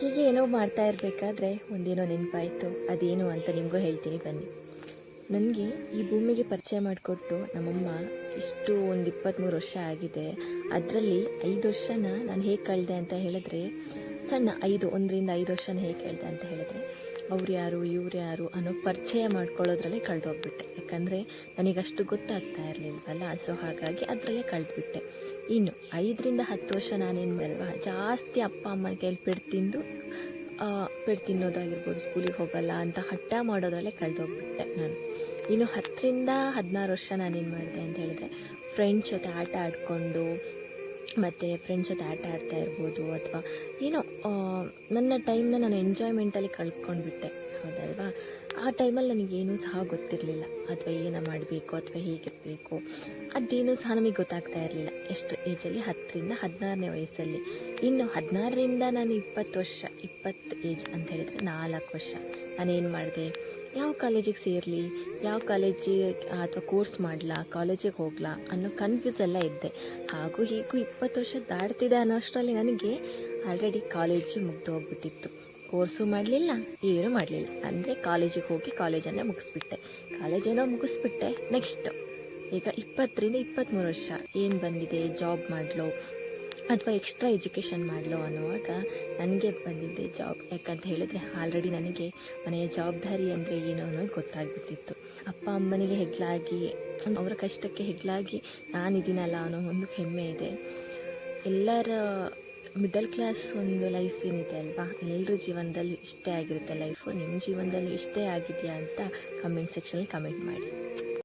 ಹೀಗೆ ಏನೋ ಮಾಡ್ತಾ ಇರಬೇಕಾದ್ರೆ ಒಂದೇನೋ ನೆನಪಾಯಿತು. ಅದೇನು ಅಂತ ನಿಮಗೂ ಹೇಳ್ತೀನಿ ಬನ್ನಿ. ನನಗೆ ಈ ಭೂಮಿಗೆ ಪರಿಚಯ ಮಾಡಿಕೊಟ್ಟು ನಮ್ಮಮ್ಮ ಇಷ್ಟು ಒಂದು 23 ವರ್ಷ ಆಗಿದೆ. ಅದರಲ್ಲಿ 5 ವರ್ಷನ ನಾನು ಹೇಗೆ ಕಳೆದೆ ಅಂತ ಹೇಳಿದ್ರೆ, ಸಣ್ಣ 1ರಿಂದ 5 ವರ್ಷನ ಹೇಗೆ ಕಳೆದೆ ಅಂತ ಹೇಳಿದ್ರೆ, ಅವ್ರು ಯಾರು ಇವ್ರು ಯಾರು ಅನ್ನೋ ಪರಿಚಯ ಮಾಡ್ಕೊಳ್ಳೋದ್ರಲ್ಲೇ ಕಳೆದೋಗ್ಬಿಟ್ಟೆ. ಯಾಕಂದರೆ ನನಗಷ್ಟು ಗೊತ್ತಾಗ್ತಾ ಇರಲಿಲ್ವಲ್ಲ, ಸೊ ಹಾಗಾಗಿ ಅದರಲ್ಲೇ ಕಳೆದ್ಬಿಟ್ಟೆ. ಇನ್ನು 5ರಿಂದ 10 ವರ್ಷ ನಾನೇನು ಅಲ್ವಾ ಜಾಸ್ತಿ ಅಪ್ಪ ಅಮ್ಮನ ಕೈಯಲ್ಲಿ ಪೆಟ್ಟು ತಿನ್ನೋದಾಗಿರ್ಬೋದು, ಸ್ಕೂಲಿಗೆ ಹೋಗಲ್ಲ ಅಂತ ಹಠ ಮಾಡೋದ್ರಲ್ಲೇ ಕಳೆದೋಗ್ಬಿಟ್ಟೆ ನಾನು. ಇನ್ನು 10ರಿಂದ 16 ವರ್ಷ ನಾನೇನು ಮಾಡಿದೆ ಅಂತ ಹೇಳಿದ್ರೆ, ಫ್ರೆಂಡ್ಸ್ ಜೊತೆ ಆಟ ಆಡಿಕೊಂಡು ಮತ್ತು ಫ್ರೆಂಡ್ಸ್ ಜೊತೆ ಆಟ ಆಡ್ತಾ ಇರ್ಬೋದು, ಅಥವಾ ಏನೋ ನನ್ನ ಟೈಮ್ನ ನಾನು ಎಂಜಾಯ್ಮೆಂಟಲ್ಲಿ ಕಳ್ಕೊಂಡ್ಬಿಟ್ಟೆ, ಹೌದಲ್ವಾ. ಆ ಟೈಮಲ್ಲಿ ನನಗೇನೂ ಸಹ ಗೊತ್ತಿರಲಿಲ್ಲ, ಅಥವಾ ಏನೋ ಮಾಡಬೇಕು ಅಥವಾ ಹೇಗಿರಬೇಕು ಅದೇನೂ ಸಹ ನಮಗೆ ಗೊತ್ತಾಗ್ತಾ ಇರಲಿಲ್ಲ. ಎಷ್ಟು ಏಜಲ್ಲಿ? 10ರಿಂದ 16ನೇ ವಯಸ್ಸಲ್ಲಿ. ಇನ್ನು 16ರಿಂದ ನಾನು 20 ಏಜ್ ಅಂತ ಹೇಳಿದರೆ 4 ವರ್ಷ ನಾನೇನು ಮಾಡಿದೆ, ಯಾವ ಕಾಲೇಜಿಗೆ ಸೇರಲಿ, ಯಾವ ಕಾಲೇಜಿಗೆ ಅಥವಾ ಕೋರ್ಸ್ ಮಾಡಲಾ, ಕಾಲೇಜಿಗೆ ಹೋಗಲಾ ಅನ್ನೋ ಕನ್ಫ್ಯೂಸೆಲ್ಲ ಇದ್ದೆ. ಹಾಗೂ ಹೀಗೂ 20 ವರ್ಷ ದಾಟ್ತಿದೆ ಅನ್ನೋ ಅಷ್ಟರಲ್ಲಿ ನನಗೆ ಆಲ್ರೆಡಿ ಕಾಲೇಜು ಮುಗ್ದು ಹೋಗ್ಬಿಟ್ಟಿತ್ತು. ಕೋರ್ಸು ಮಾಡಲಿಲ್ಲ, ಏನೂ ಮಾಡಲಿಲ್ಲ. ಅಂದರೆ ಕಾಲೇಜಿಗೆ ಹೋಗಿ ಕಾಲೇಜನ್ನು ಮುಗಿಸ್ಬಿಟ್ಟೆ. ನೆಕ್ಸ್ಟ್ ಈಗ 20ರಿಂದ 23 ವರ್ಷ ಏನು ಬಂದಿದೆ, ಜಾಬ್ ಮಾಡಲೋ ಅಥವಾ ಎಕ್ಸ್ಟ್ರಾ ಎಜುಕೇಷನ್ ಮಾಡಲೋ ಅನ್ನುವಾಗ ನನಗೆ ಬಂದಿದ್ದೆ ಜಾಬ್. ಯಾಕಂತ ಹೇಳಿದ್ರೆ ಆಲ್ರೆಡಿ ನನಗೆ ಮನೆಯ ಜವಾಬ್ದಾರಿ ಅಂದರೆ ಏನು ಅನ್ನೋದು ಗೊತ್ತಾಗ್ಬಿಟ್ಟಿತ್ತು. ಅಪ್ಪ ಅಮ್ಮನಿಗೆ ಹೆಗ್ಲಾಗಿ, ಅವರ ಕಷ್ಟಕ್ಕೆ ಹೆಗ್ಲಾಗಿ ನಾನಿದ್ದೀನಲ್ಲ ಅನ್ನೋ ಒಂದು ಹೆಮ್ಮೆ ಇದೆ. ಎಲ್ಲರ ಮಿಡಲ್ ಕ್ಲಾಸ್ ಒಂದು ಲೈಫ್ ಏನಿದೆ ಅಲ್ವಾ, ಎಲ್ಲರ ಜೀವನದಲ್ಲೂ ಇಷ್ಟೇ ಆಗಿರುತ್ತೆ ಲೈಫು. ನಿಮ್ಮ ಜೀವನದಲ್ಲೂ ಇಷ್ಟೇ ಆಗಿದೆಯಾ ಅಂತ ಕಮೆಂಟ್ ಸೆಕ್ಷನಲ್ಲಿ ಕಮೆಂಟ್ ಮಾಡಿ.